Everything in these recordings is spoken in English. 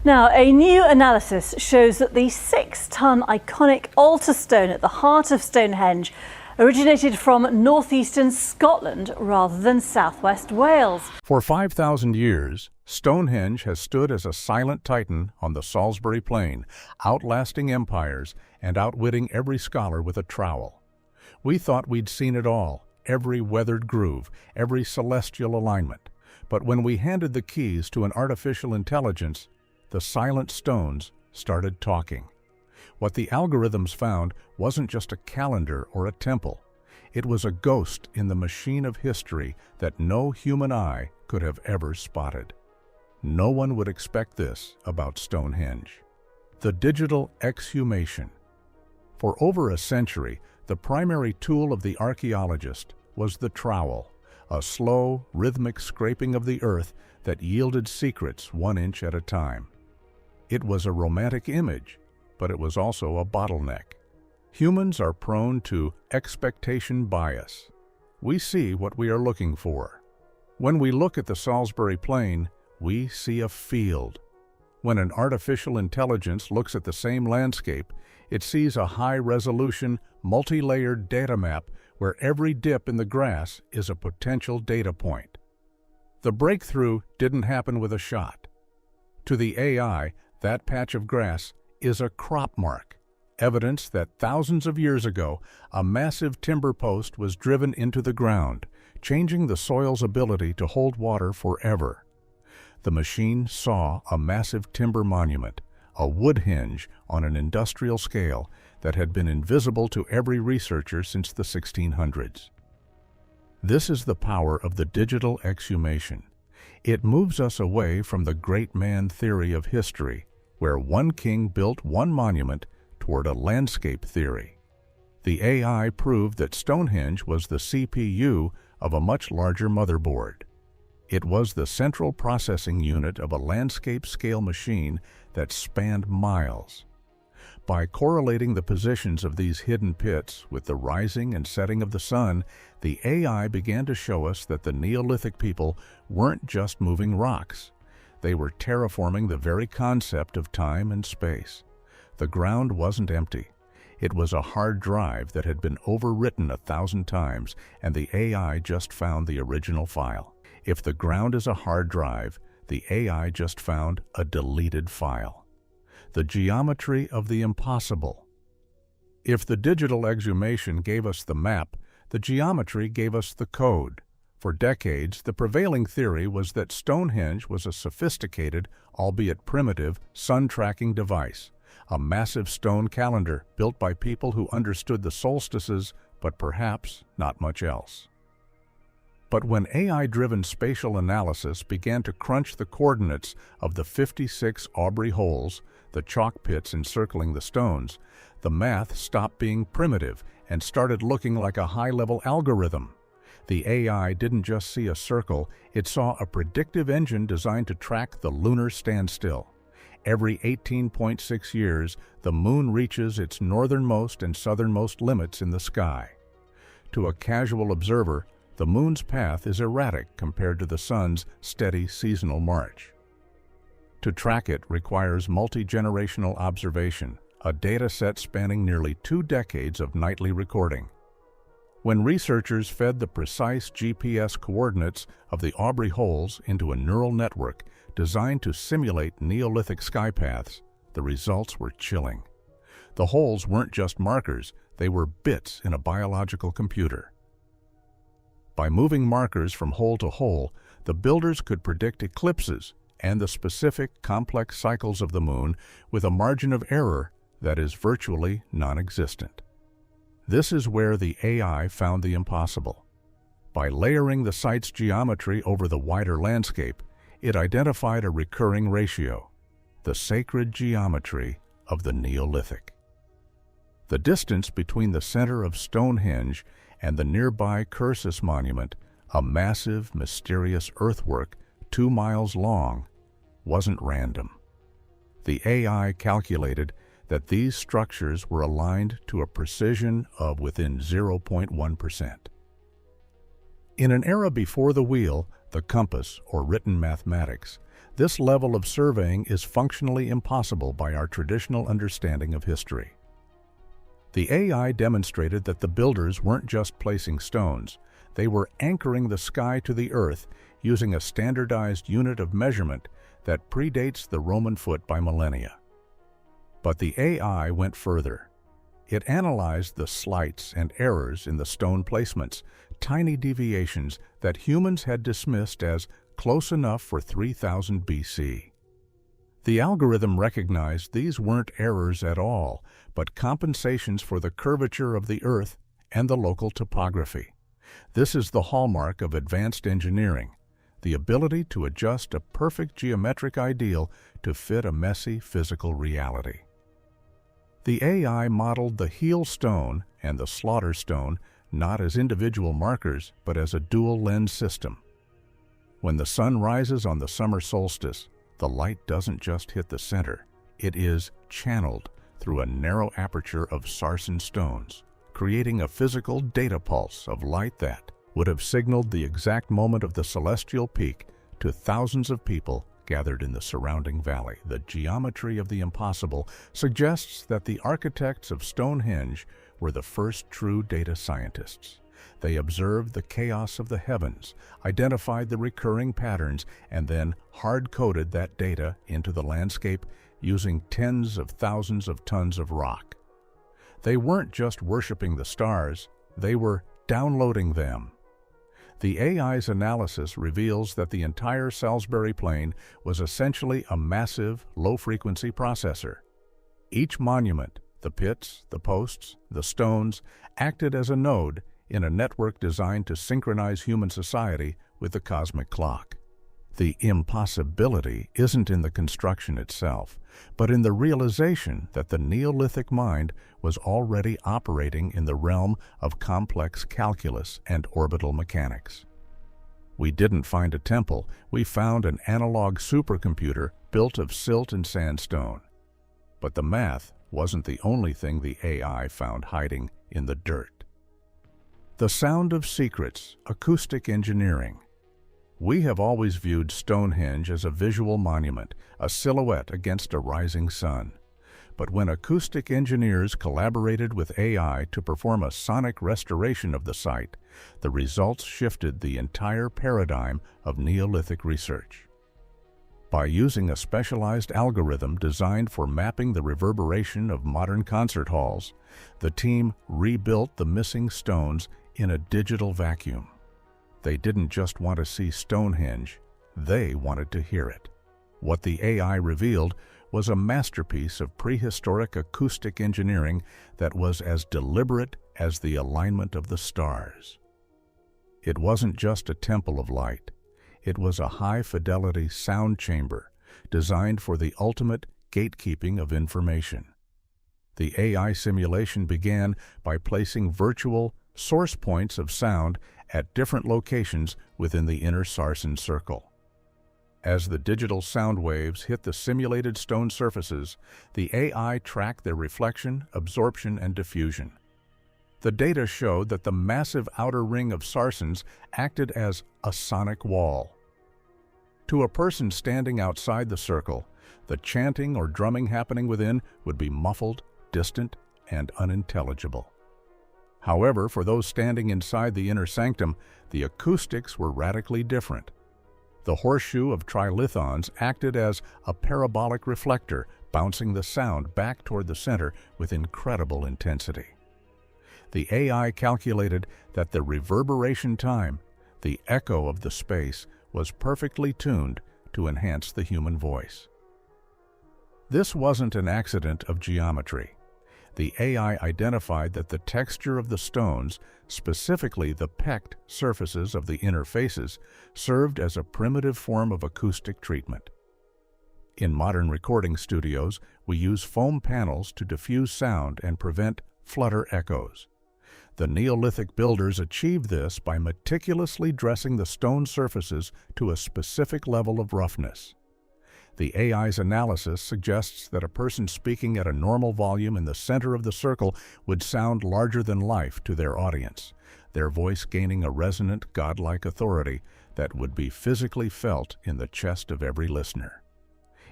Now, a new analysis shows that the 6-ton iconic altar stone at the heart of Stonehenge originated from northeastern Scotland rather than southwest Wales. For 5,000 years, Stonehenge has stood as a silent titan on the Salisbury Plain, outlasting empires and outwitting every scholar with a trowel. We thought we'd seen it all, every weathered groove, every celestial alignment. But when we handed the keys to an artificial intelligence, the silent stones started talking. What the algorithms found wasn't just a calendar or a temple. It was a ghost in the machine of history that no human eye could have ever spotted. No one would expect this about Stonehenge. The digital exhumation. For over a century, the primary tool of the archaeologist was the trowel, a slow, rhythmic scraping of the earth that yielded secrets 1 inch at a time. It was a romantic image, but it was also a bottleneck. Humans are prone to expectation bias. We see what we are looking for. When we look at the Salisbury Plain, we see a field. When an artificial intelligence looks at the same landscape, it sees a high-resolution, multi-layered data map where every dip in the grass is a potential data point. The breakthrough didn't happen with a shot. To the AI, that patch of grass is a crop mark, evidence that thousands of years ago, a massive timber post was driven into the ground, changing the soil's ability to hold water forever. The machine saw a massive timber monument, a wood hinge on an industrial scale that had been invisible to every researcher since the 1600s. This is the power of the digital exhumation. It moves us away from the great man theory of history, where one king built one monument, toward a landscape theory. The AI proved that Stonehenge was the CPU of a much larger motherboard. It was the central processing unit of a landscape-scale machine that spanned miles. By correlating the positions of these hidden pits with the rising and setting of the sun, the AI began to show us that the Neolithic people weren't just moving rocks. They were terraforming the very concept of time and space. The ground wasn't empty. It was a hard drive that had been overwritten 1,000 times, and the AI just found the original file. If the ground is a hard drive, the AI just found a deleted file. The geometry of the impossible. If the digital exhumation gave us the map, the geometry gave us the code. For decades, the prevailing theory was that Stonehenge was a sophisticated, albeit primitive, sun-tracking device, a massive stone calendar built by people who understood the solstices, but perhaps not much else. But when AI-driven spatial analysis began to crunch the coordinates of the 56 Aubrey holes, the chalk pits encircling the stones, the math stopped being primitive and started looking like a high-level algorithm. The AI didn't just see a circle, it saw a predictive engine designed to track the lunar standstill. Every 18.6 years, the moon reaches its northernmost and southernmost limits in the sky. To a casual observer, the moon's path is erratic compared to the sun's steady seasonal march. To track it requires multi-generational observation, a data set spanning nearly 2 decades of nightly recording. When researchers fed the precise GPS coordinates of the Aubrey holes into a neural network designed to simulate Neolithic sky paths, the results were chilling. The holes weren't just markers, they were bits in a biological computer. By moving markers from hole to hole, the builders could predict eclipses and the specific complex cycles of the moon with a margin of error that is virtually non-existent. This is where the AI found the impossible. By layering the site's geometry over the wider landscape, it identified a recurring ratio, the sacred geometry of the Neolithic. The distance between the center of Stonehenge and the nearby Cursus monument, a massive, mysterious earthwork 2 miles long, wasn't random. The AI calculated that these structures were aligned to a precision of within 0.1%. In an era before the wheel, the compass, or written mathematics, This level of surveying is functionally impossible by our traditional understanding of history. The AI demonstrated that the builders weren't just placing stones, they were anchoring the sky to the earth using a standardized unit of measurement that predates the Roman foot by millennia. But the AI went further. It analyzed the slights and errors in the stone placements, tiny deviations that humans had dismissed as close enough for 3000 BC. The algorithm recognized these weren't errors at all, but compensations for the curvature of the earth and the local topography. This is the hallmark of advanced engineering, the ability to adjust a perfect geometric ideal to fit a messy physical reality. The AI modeled the heel stone and the slaughter stone not as individual markers, but as a dual lens system. When the sun rises on the summer solstice, the light doesn't just hit the center, it is channeled through a narrow aperture of sarsen stones, creating a physical data pulse of light that would have signaled the exact moment of the celestial peak to thousands of people gathered in the surrounding valley. The geometry of the impossible suggests that the architects of Stonehenge were the first true data scientists. They observed the chaos of the heavens, identified the recurring patterns, and then hard-coded that data into the landscape using tens of thousands of tons of rock. They weren't just worshiping the stars, they were downloading them. The AI's analysis reveals that the entire Salisbury Plain was essentially a massive, low-frequency processor. Each monument, the pits, the posts, the stones, acted as a node in a network designed to synchronize human society with the cosmic clock. The impossibility isn't in the construction itself, but in the realization that the Neolithic mind was already operating in the realm of complex calculus and orbital mechanics. We didn't find a temple, we found an analog supercomputer built of silt and sandstone. But the math wasn't the only thing the AI found hiding in the dirt. The sound of secrets, acoustic engineering. We have always viewed Stonehenge as a visual monument, a silhouette against a rising sun. But when acoustic engineers collaborated with AI to perform a sonic restoration of the site, the results shifted the entire paradigm of Neolithic research. By using a specialized algorithm designed for mapping the reverberation of modern concert halls, the team rebuilt the missing stones in a digital vacuum. They didn't just want to see Stonehenge, they wanted to hear it. What the AI revealed was a masterpiece of prehistoric acoustic engineering that was as deliberate as the alignment of the stars. It wasn't just a temple of light. It was a high-fidelity sound chamber designed for the ultimate gatekeeping of information. The AI simulation began by placing virtual source points of sound at different locations within the inner sarsen circle. As the digital sound waves hit the simulated stone surfaces, the AI tracked their reflection, absorption, and diffusion. The data showed that the massive outer ring of sarsens acted as a sonic wall. To a person standing outside the circle, the chanting or drumming happening within would be muffled, distant, and unintelligible. However, for those standing inside the inner sanctum, the acoustics were radically different. The horseshoe of trilithons acted as a parabolic reflector, bouncing the sound back toward the center with incredible intensity. The AI calculated that the reverberation time, the echo of the space, was perfectly tuned to enhance the human voice. This wasn't an accident of geometry. The AI identified that the texture of the stones, specifically the pecked surfaces of the inner faces, served as a primitive form of acoustic treatment. In modern recording studios, we use foam panels to diffuse sound and prevent flutter echoes. The Neolithic builders achieved this by meticulously dressing the stone surfaces to a specific level of roughness. The AI's analysis suggests that a person speaking at a normal volume in the center of the circle would sound larger than life to their audience, their voice gaining a resonant, godlike authority that would be physically felt in the chest of every listener.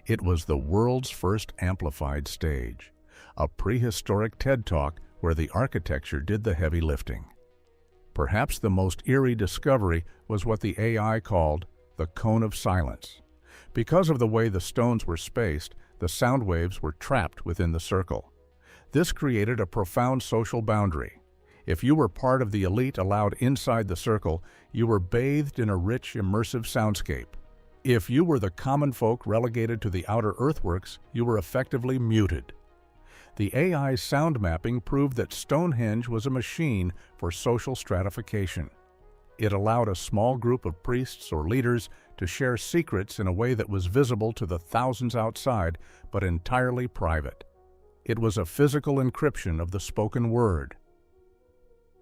It was the world's first amplified stage, a prehistoric TED Talk where the architecture did the heavy lifting. Perhaps the most eerie discovery was what the AI called the cone of silence. Because of the way the stones were spaced, the sound waves were trapped within the circle. This created a profound social boundary. If you were part of the elite allowed inside the circle, you were bathed in a rich, immersive soundscape. If you were the common folk relegated to the outer earthworks, you were effectively muted. The AI's sound mapping proved that Stonehenge was a machine for social stratification. It allowed a small group of priests or leaders to share secrets in a way that was visible to the thousands outside, but entirely private. It was a physical encryption of the spoken word.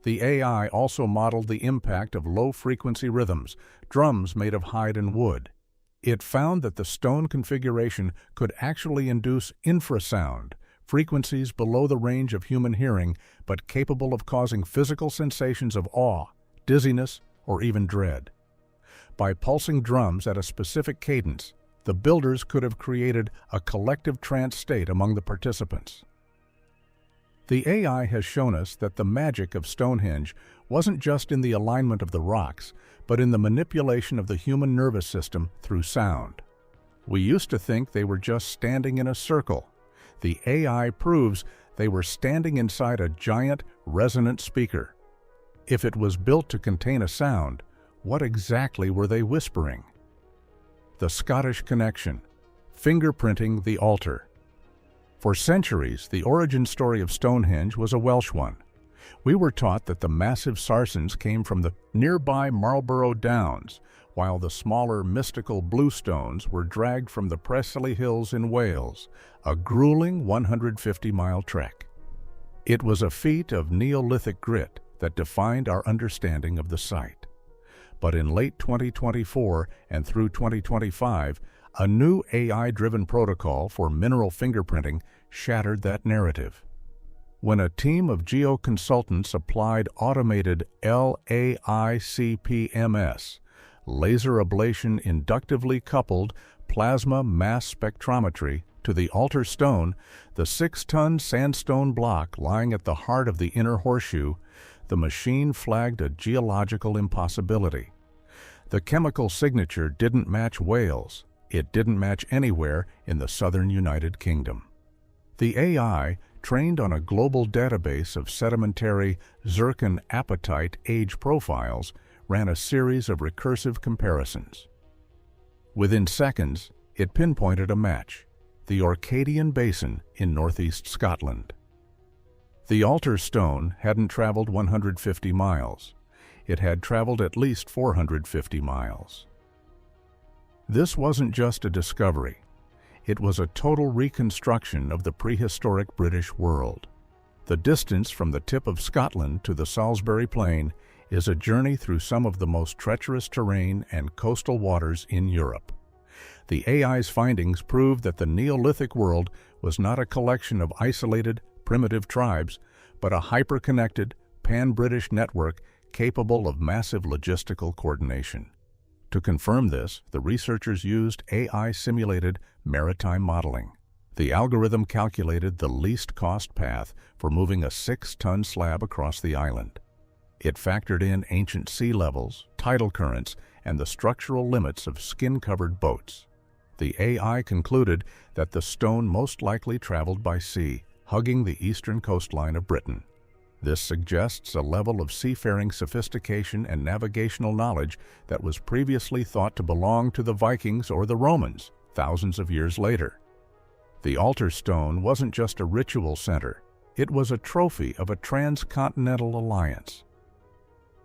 The AI also modeled the impact of low-frequency rhythms, drums made of hide and wood. It found that the stone configuration could actually induce infrasound, frequencies below the range of human hearing, but capable of causing physical sensations of awe, dizziness, or even dread. By pulsing drums at a specific cadence, the builders could have created a collective trance state among the participants. The AI has shown us that the magic of Stonehenge wasn't just in the alignment of the rocks, but in the manipulation of the human nervous system through sound. We used to think they were just standing in a circle. The AI proves they were standing inside a giant, resonant speaker. If it was built to contain a sound, what exactly were they whispering? The Scottish connection, fingerprinting the altar. For centuries, the origin story of Stonehenge was a Welsh one. We were taught that the massive Sarsens came from the nearby Marlborough Downs, while the smaller mystical bluestones were dragged from the Preseli Hills in Wales, a grueling 150-mile trek. It was a feat of Neolithic grit that defined our understanding of the site. But in late 2024 and through 2025, a new AI-driven protocol for mineral fingerprinting shattered that narrative. When a team of geoconsultants applied automated LAICPMS, laser ablation inductively coupled plasma mass spectrometry, to the altar stone, the 6-ton sandstone block lying at the heart of the inner horseshoe, the machine flagged a geological impossibility. The chemical signature didn't match Wales. It didn't match anywhere in the southern United Kingdom. The AI, trained on a global database of sedimentary zircon apatite age profiles, ran a series of recursive comparisons. Within seconds, it pinpointed a match: the Orcadian Basin in northeast Scotland. The altar stone hadn't traveled 150 miles. It had traveled at least 450 miles. This wasn't just a discovery. It was a total reconstruction of the prehistoric British world. The distance from the tip of Scotland to the Salisbury Plain is a journey through some of the most treacherous terrain and coastal waters in Europe. The AI's findings prove that the Neolithic world was not a collection of isolated, primitive tribes, but a hyper-connected, pan-British network capable of massive logistical coordination. To confirm this, the researchers used AI-simulated maritime modeling. The algorithm calculated the least cost path for moving a 6-ton slab across the island. It factored in ancient sea levels, tidal currents, and the structural limits of skin-covered boats. The AI concluded that the stone most likely traveled by sea, hugging the eastern coastline of Britain. This suggests a level of seafaring sophistication and navigational knowledge that was previously thought to belong to the Vikings or the Romans, thousands of years later. The altar stone wasn't just a ritual center. It was a trophy of a transcontinental alliance.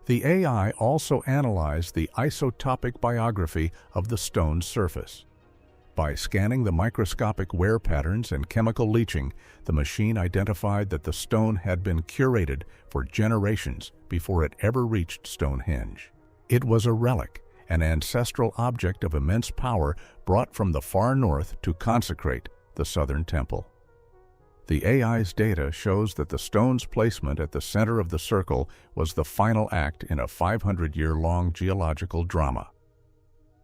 The AI also analyzed the isotopic biography of the stone's surface. By scanning the microscopic wear patterns and chemical leaching, the machine identified that the stone had been curated for generations before it ever reached Stonehenge. It was a relic, an ancestral object of immense power brought from the far north to consecrate the southern temple. The AI's data shows that the stone's placement at the center of the circle was the final act in a 500-year-long geological drama.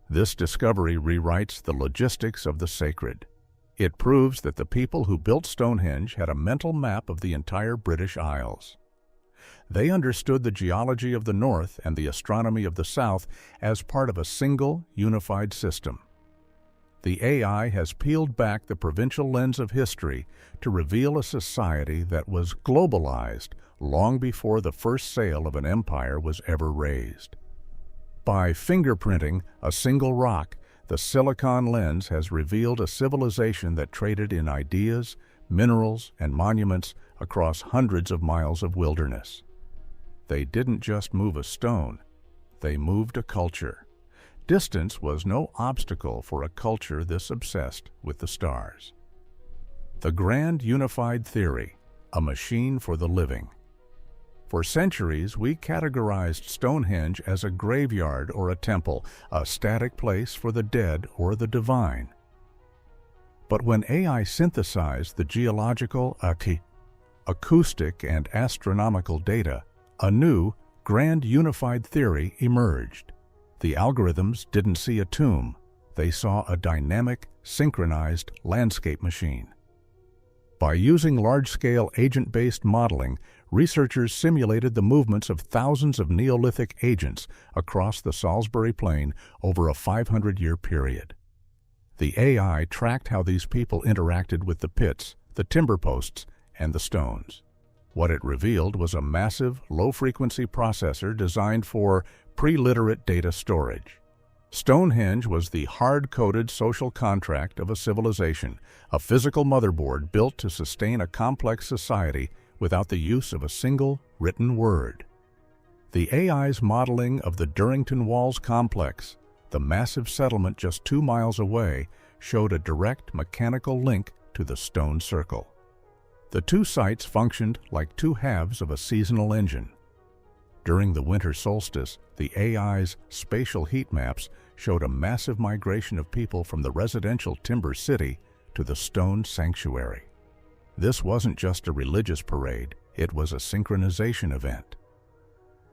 This discovery rewrites the logistics of the sacred. It proves that the people who built Stonehenge had a mental map of the entire British Isles. They understood the geology of the north and the astronomy of the south as part of a single, unified system. The AI has peeled back the provincial lens of history to reveal a society that was globalized long before the first sail of an empire was ever raised. By fingerprinting a single rock, the silicon lens has revealed a civilization that traded in ideas, minerals, and monuments across hundreds of miles of wilderness. They didn't just move a stone, they moved a culture. Distance was no obstacle for a culture this obsessed with the stars. The grand unified theory, a machine for the living. For centuries, we categorized Stonehenge as a graveyard or a temple, a static place for the dead or the divine. But when AI synthesized the geological, acoustic, and astronomical data, a new, grand unified theory emerged. The algorithms didn't see a tomb, they saw a dynamic, synchronized landscape machine. By using large-scale agent-based modeling, researchers simulated the movements of thousands of Neolithic agents across the Salisbury Plain over a 500-year period. The AI tracked how these people interacted with the pits, the timber posts, and the stones. What it revealed was a massive, low-frequency processor designed for pre-literate data storage. Stonehenge was the hard-coded social contract of a civilization, a physical motherboard built to sustain a complex society without the use of a single written word. The AI's modeling of the Durrington Walls complex, the massive settlement just 2 miles away, showed a direct mechanical link to the stone circle. The two sites functioned like two halves of a seasonal engine. During the winter solstice, the AI's spatial heat maps showed a massive migration of people from the residential timber city to the stone sanctuary. This wasn't just a religious parade, it was a synchronization event.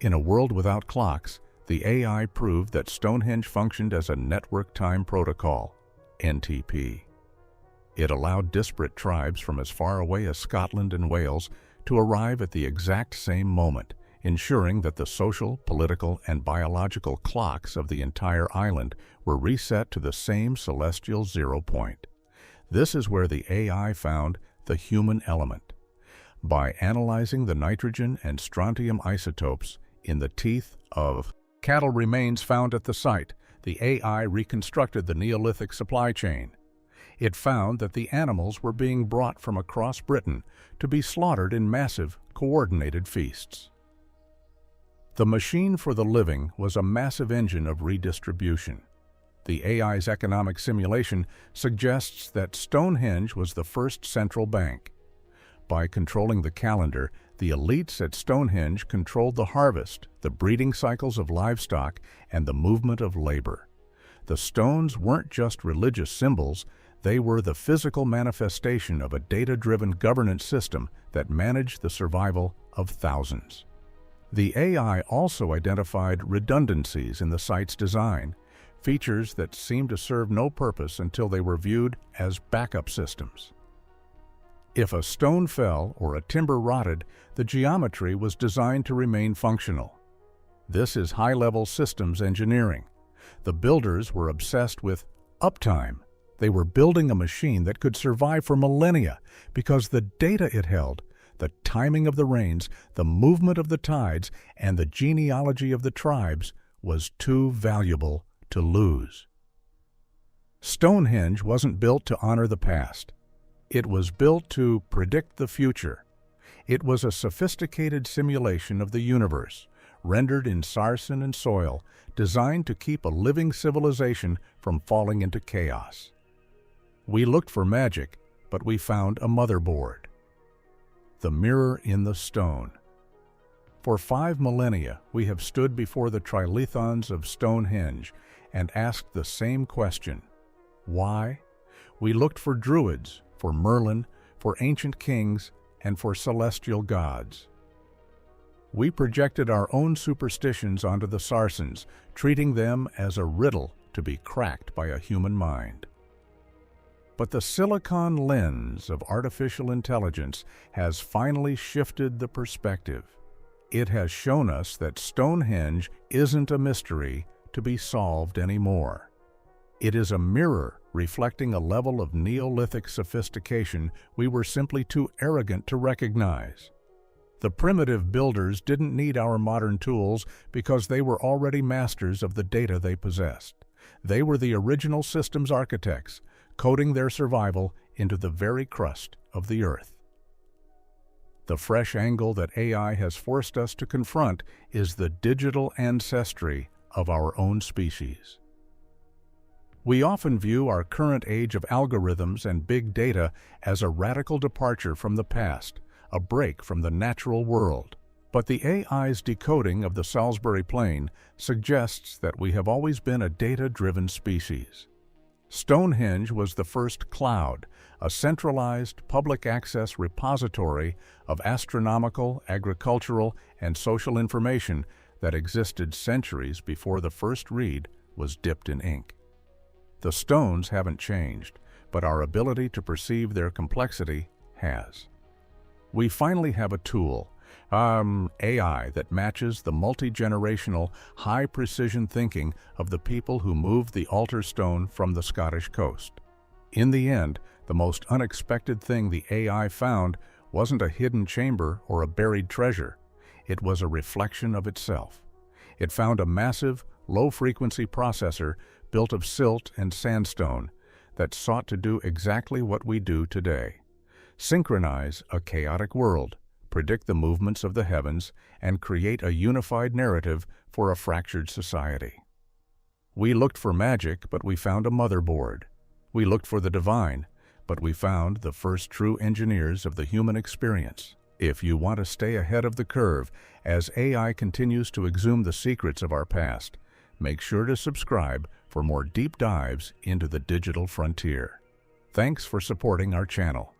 In a world without clocks, the AI proved that Stonehenge functioned as a network time protocol, NTP. It allowed disparate tribes from as far away as Scotland and Wales to arrive at the exact same moment, ensuring that the social, political, and biological clocks of the entire island were reset to the same celestial zero point. This is where the AI found the human element. By analyzing the nitrogen and strontium isotopes in the teeth of cattle remains found at the site, the AI reconstructed the Neolithic supply chain. It found that the animals were being brought from across Britain to be slaughtered in massive, coordinated feasts. The machine for the living was a massive engine of redistribution. The AI's economic simulation suggests that Stonehenge was the first central bank. By controlling the calendar, the elites at Stonehenge controlled the harvest, the breeding cycles of livestock, and the movement of labor. The stones weren't just religious symbols, they were the physical manifestation of a data-driven governance system that managed the survival of thousands. The AI also identified redundancies in the site's design, features that seemed to serve no purpose until they were viewed as backup systems. If a stone fell or a timber rotted, the geometry was designed to remain functional. This is high-level systems engineering. The builders were obsessed with uptime. They were building a machine that could survive for millennia because the data it held, the timing of the rains, the movement of the tides, and the genealogy of the tribes was too valuable to lose. Stonehenge wasn't built to honor the past. It was built to predict the future. It was a sophisticated simulation of the universe, rendered in sarsen and soil, designed to keep a living civilization from falling into chaos. We looked for magic, but we found a motherboard. The mirror in the stone. For 5 millennia, we have stood before the trilithons of Stonehenge and asked the same question. Why? We looked for druids, for Merlin, for ancient kings, and for celestial gods. We projected our own superstitions onto the sarsens, treating them as a riddle to be cracked by a human mind. But the silicon lens of artificial intelligence has finally shifted the perspective. It has shown us that Stonehenge isn't a mystery to be solved anymore. It is a mirror reflecting a level of Neolithic sophistication we were simply too arrogant to recognize. The primitive builders didn't need our modern tools because they were already masters of the data they possessed. They were the original systems architects, coding their survival into the very crust of the earth. The fresh angle that AI has forced us to confront is the digital ancestry of our own species. We often view our current age of algorithms and big data as a radical departure from the past, a break from the natural world. But the AI's decoding of the Salisbury Plain suggests that we have always been a data-driven species. Stonehenge was the first cloud, a centralized public access repository of astronomical, agricultural, and social information that existed centuries before the first reed was dipped in ink. The stones haven't changed, but our ability to perceive their complexity has. We finally have a tool, AI, that matches the multi-generational, high-precision thinking of the people who moved the altar stone from the Scottish coast. In the end, the most unexpected thing the AI found wasn't a hidden chamber or a buried treasure. It was a reflection of itself. It found a massive, low-frequency processor built of silt and sandstone that sought to do exactly what we do today: synchronize a chaotic world, predict the movements of the heavens, and create a unified narrative for a fractured society. We looked for magic, but we found a motherboard. We looked for the divine, but we found the first true engineers of the human experience. If you want to stay ahead of the curve as AI continues to exhume the secrets of our past, make sure to subscribe for more deep dives into the digital frontier. Thanks for supporting our channel.